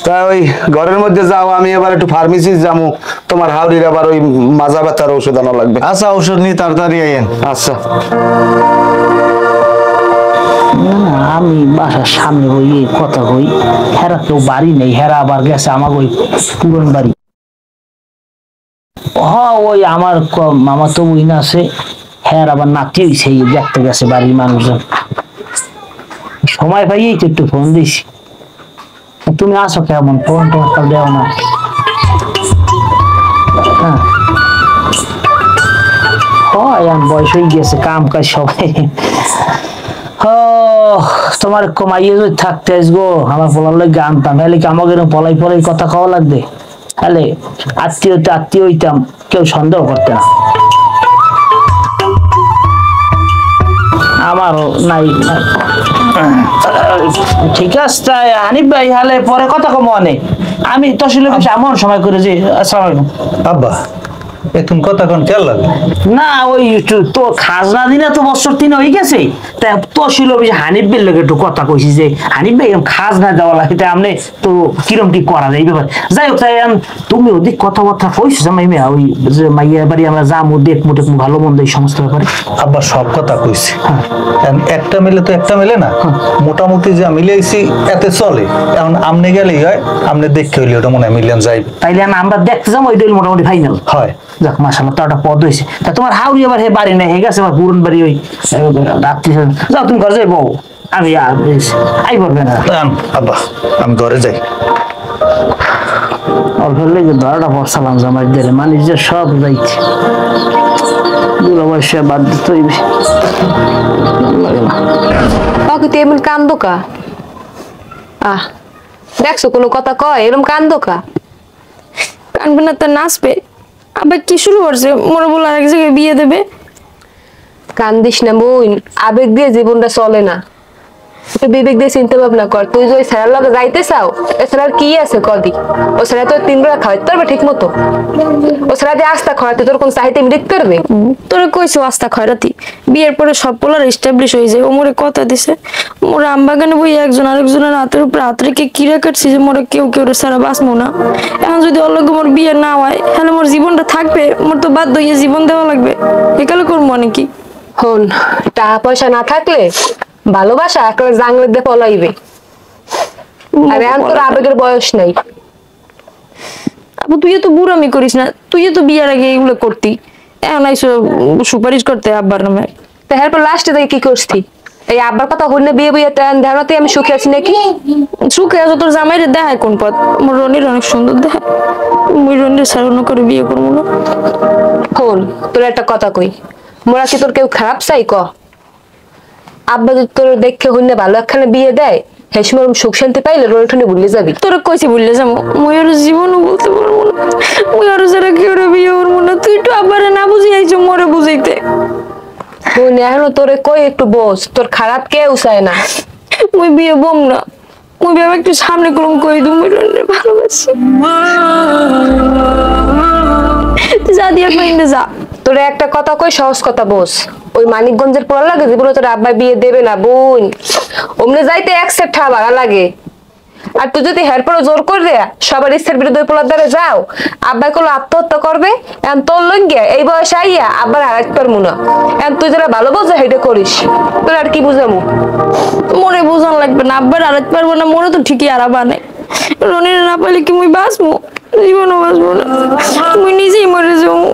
তা ওই ঘরের মধ্যে যাও, আমি এবার একটু ফার্মেসি যাবো, তোমার হাউরির আবার ওই মাজা ব্যথার ওষুধ আনা লাগবে। আচ্ছা, ঔষধ নিয়ে তাড়াতাড়ি আইয়েন। আচ্ছা। আমি বাসার সামনে ওই কথা কই, হেরা কেউ বাড়ি নেই, হেরা আবার গেছে আমার ওই পুরন বাড়ি। ওই আমার মামা তো ওই না আছে, হ্যাঁ আবার নাতি হইছে, দেখতে গেছে বাড়ির মানুষজন। সময় পাইয়েই তো একটু ফোন দিছি। তুমি আসো কেমন, ফোন টোনটা দেও না। হ্যাঁ বয়স হয়ে গেছে, কাম কাজ সবাই। তোমার কমাইয়ে যদি থাকতে আসবো, আমার পলার লোক আনতাম, তাহলে কি আমাকে পলাই পলাই কথা খাওয়া লাগবে? তাহলে আত্মীয় হইতাম, কেউ সন্দেহ করতে না। আমারও নাই। ঠিক আছে হানিফ ভাই, হালে পরে কথা কম অনেক। আমি তহসিলের বেশি এমন সময় করে যে। আসসালামু আলাইকুম আব্বা, এখন কথা কোন খেয়াল লাগে না, ওই তো খাজনা দিনে তো বছর 3 হয়ে গেছে, তাই তহসিল অফিসে হানিফ ভাইয়ের লোক একটু কথা কইছি যে হানিফ ভাই খাজনা দেওয়া লাগে, তাই আপনি তো কিরম কি করা যায় এই ব্যাপার। যাই হোক, তাই তুমি ওদিক কথাবার্তা কইছো জামাই মিয়া, ওই যে মাইয়া বাড়ি আমরা যাবো, দেখবো টেকবো, ভালো মন্দ এই সমস্ত ব্যাপারে। আব্বা সব কথা কইছি, একটা মিলে তো একটা মিলে না, মোটামুটি যা মিলাইছি এতে চলে। এখন আমনে গেলেই হয়, আমনে দেখতে হইলে ওটা মনে হয় মিলিয়ন যাই। তাইলে আমরা দেখতে যাবো, ওইটা মোটামুটি ফাইনাল হয়। যাক মাশাআল্লাহ, তার একটা পদ হয়েছে। তা তোমার হাউরি আবার হে বাড়ি নেই, হে গেছে আমার পুরন বাড়ি, ওই রাত্রি। যাও তুমি ঘরে যাই বউ, আমি আই পড়বে না। আব্বা আমি ঘরে যাই। অল্প লেগে ধরাটা পড়ছিলাম জামাই দিয়ে, মানে যে সব যাইছে দুলা বয়সে বাদ দিতে হইবে। তুই এমন কান্দো কা? দেখছো কোনো কথা কয় এরকম কান্দো কা? কানবে না তো নাচবে। আবার কি শুরু করছে, মোর বলে আরেক জায়গায় বিয়ে দেবে। কান্দিস না বোন, আবেগ দিয়ে জীবনটা চলে না, তুই বিবেক দিয়ে চিন্তা ভাবনা কর। তুই যদি স্যারের লগে যাইতে চাও, এছাড়া কি আছে কদি? ও স্যারা তোর 3 বেলা খাওয়াইতে পারবে ঠিক মতো? ও স্যারা দিয়ে আস্থা খাওয়াতে তোর কোন চাহিদা মিলিত করবে? তোরা কইছো আস্থা খয়রাতি, বিয়ের পরে সব পোলার এস্টাবলিশ হয়ে যায়। ও মোরে কথা দিছে, মোরে আমবাগানে বই একজন আরেকজনের হাতের উপরে হাত রেখে কিরা কাটছি যে মোরে কেউ সারা বাঁচবো না। এখন যদি ওর লগে মোর বিয়ে না হয়, তাহলে মোর জীবনটা থাকবে? মোর তো বাধ্য হয়ে জীবন দেওয়া লাগবে, একালে করবো নাকি? হন, টাকা পয়সা না থাকলে ভালোবাসা একটা জাংলের দিয়ে পলাইবে। আর এখন তোর আবেগের বয়স নাই। আপু তুই তো বুড়ামি করিস না, তুই তো বিয়ের আগে এগুলো করতি, এখন আইসো সুপারিশ করতে আব্বার নামে। তো এরপর লাস্টে থেকে কি করছি? এই আব্বার কথা হইলে বিয়ে বিয়ে ধারণাতে আমি সুখে আছি নাকি? সুখে আছো? তোর জামাইরে দেখায় কোন পথ? আমার রনির অনেক সুন্দর দেখায়, মুই রনির সারানো করে বিয়ে করবো না। হন, তোর একটা কথা কই, মোরা কি তোর কেউ খারাপ চাই ক? আব্বা যদি তোর দেখে হইলে ভালো একখানে বিয়ে দেয়, সেই সময় সুখ শান্তি পাইলে রনি ঠনি ভুলে যাবি। তোরা কইছি বললে যাবো, মুই আর জীবনও বলতে পারবো না, মুই আর যারা কেউ বিয়ে করবো না। তুই একটু আব্বারে না বুঝিয়েছো, মরে বুঝাইতে। বোন এখনো তোরে কই একটু বোঝ, তোর খারাপ কেউ চায় না। মুই বিয়ে বম না, মুই বিয়ে একটু সামনে করুম, কই দু মুই রনির ভালোবাসি। যা দিয়া পাইলে যা। তোরে একটা কথা কই, সহজ কথা বোঝ, ওই মানিকগঞ্জের পোলা লাগে জীবনে তোর আব্বা বিয়ে দেবে না বোন। ওমনে যাইতে এক সেট ভাড়া লাগে, আর তুই যদি হেরপরে জোর করে দেয়া সবার ইচ্ছার বিরুদ্ধে পোলার দ্বারা যাও, আব্বাই কোনো আত্মহত্যা করবে। এখন তোর লইয়া এই বয়সে আইয়া আব্বার হারাইতে পারবো না। এখন তুই যারা ভালো বোঝে হেঁটে করিস, তোর আর কি বুঝামু? মোরে বোঝান লাগবে না, আব্বার হারাইতে পারবো না, মোরে তো ঠিকই হারাবা নেই। রনির না পাইলে কি মুই বাঁচবো? জীবনও বাঁচবো না, মুই নিজেই মরে যাবো।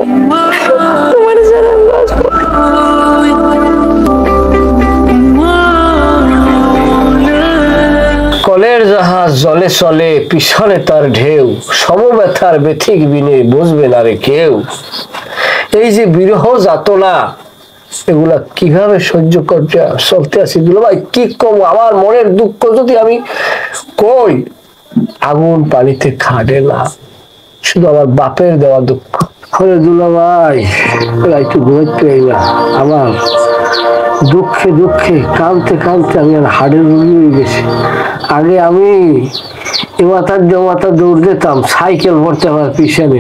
তোমার ছাড়া আমি বাঁচবো। কলের জাহাজ জলে চলে, পিছনে তার ঢেউ, সমব্যথার ব্যথিক বিনে বুঝবে না রে কেউ। এই যে বিরহ যাতনা, এগুলা কিভাবে সহ্য করতে চলতে আছি দুলা ভাই, কি কম আমার মনের দুঃখ যদি আমি কই, আগুন পানিতে খাটে না, শুধু আমার বাপের দেওয়া দুঃখ। হলে দুলা ভাই একটু ঘুরতে না, আমার দুঃখে দুঃখে কাঁদতে কাঁদতে আমি আর হাড়ের রুগী হয়ে গেছি। আগে আমি এমাতার জমাতা দৌড় দিতাম, সাইকেল পড়তে আমার পিছনে,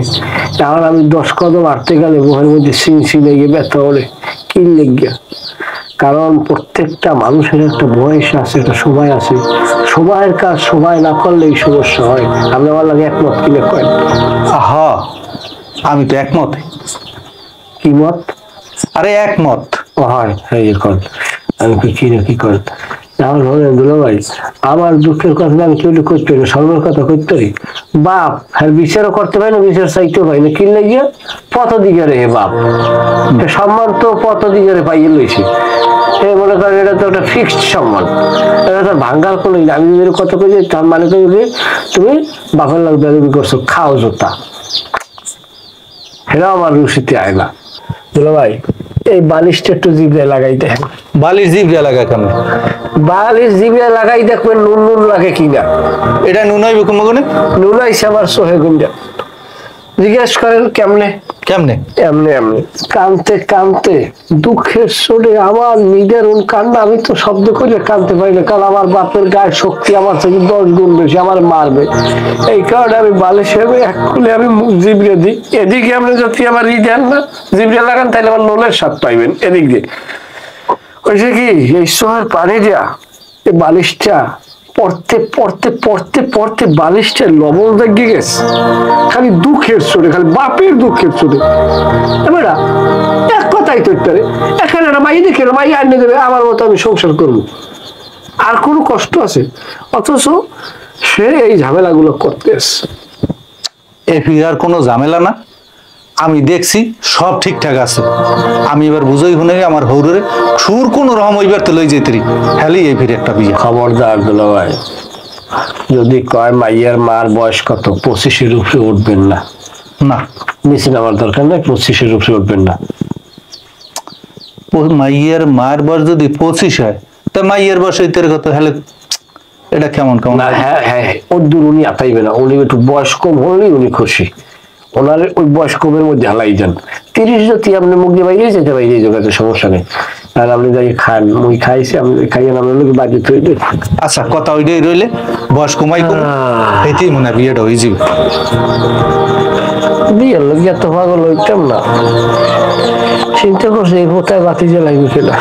এখন আমি 10 কদম হাঁটতে গেলে মুখের মধ্যে সিনসি লেগে ব্যথা ওরে, কি লেগে কারণ প্রত্যেকটা মানুষের একটা বয়স আছে, একটা সময় আছে, সময়ের কাজ সময় না করলে এই সমস্যা হয়। আপনি আমার লাগে একমত কিনে করেন? হ, আমি তো একমত। কি মত? আরে একমত। ও হয়, এই যে কর, আমি কি করেন আমার ভাবে দুলা ভাই, আমার দুঃখের কথা আমি কেউ করতে পারি, সর্বের কথা করতে পারি। বাপ হ্যাঁ বিচারও করতে পারি না, বিচার চাইতেও পারি না, কিনলে গিয়ে পথ দিকে রে বাপ, সম্মান তো পথ দিকে রে পাইয়ে লইছি। এই মনে করেন এটা তো একটা ফিক্সড সম্মান, এটা তো ভাঙ্গার কোনো। আমি যদি কথা কই যে তার মানে তো যে তুমি বাপের লোক দাবি করছো, খাও জোতা, সেটাও আমার রুচিতে আয় না। দুলা ভাই এই বালিশটা একটু জিভে লাগাই দেন। বালির জিভ লাগা কেন? বালিশ জিভে লাগাই দেখবেন নুন নুন লাগে কিনা। এটা নুন হইবে কোনো গুণে? নুন আইসে আমার সোহে গুঞ্জা। জিজ্ঞেস করেন কেমনে? কেমনে? এমনি এমনি কানতে কানতে দুঃখের সুরে আমার নিজের কান্না আমি তো শব্দ করে কানতে পারি না, কারণ আমার বাপের গায়ের শক্তি আমার থেকে 10 গুণ বেশি, আমার মারবে। এই কারণে আমি বালিশের এক খুলে আমি মুখ জিভে দিই। এদিকে আপনি যদি আমার দেন না জিভে লাগান তাহলে আমার নুনের স্বাদ পাইবেন। এদিক দিয়ে হয়েছে কি, এই সোহার পানি দেয়া এই বালিশটা পড়তে পড়তে পড়তে পড়তে বালিশটা লবণ দেখে গেছে, খালি দুঃখের চোরে, খালি বাপের দুঃখের চোরে। এবার এক কথাই তো পারে, এখানে একটা মাই দেখে মাই আনে দেবে, আমার মতো আমি সংসার করবো, আর কোনো কষ্ট আছে? অথচ সে এই ঝামেলাগুলো করতেছে। এই ফিরার কোনো ঝামেলা না, আমি দেখছি সব ঠিকঠাক আছে। আমি এবার বুঝাই শুনে আমার হৌরে সুর কোন রকম ওইবার তো লই যেতে হেলি এই ফিরে একটা বিয়ে। খবরদার দুলা ভাই, যদি কয় মাইয়ার মার বয়স কত, 25-এর উপরে উঠবেন না। না, বেশি আমার দরকার নেই, 25-এর উপরে উঠবেন না। মাইয়ের মায়ের বয়স যদি 25 হয়, তা মাইয়ের বয়স হইতে কত হেলে? এটা কেমন কেমন? না হ্যাঁ হ্যাঁ, ওর উনি আতাইবে না, উনি একটু বয়স কম হলেই উনি খুশি। ওনার ওই বয়স কমের মধ্যে হালাই যান। 30 যদি আপনি মুখ দিয়ে বাইরে যেতে বাইরে যোগাতে সমস্যা নেই। আর আপনি যাই খান, মুই খাইছি, আপনি খাইয়েন, আপনার লোক বাজে তৈরি। আচ্ছা, কথা ওইটাই রইলে, বয়স কমাই কম এতেই মনে হয় বিয়েটা হয়ে যাবে। বিয়ের লোক এত পাগল হইতাম না, চিন্তা করছি এই কোথায় বাতি জ্বালাইবে কিনা।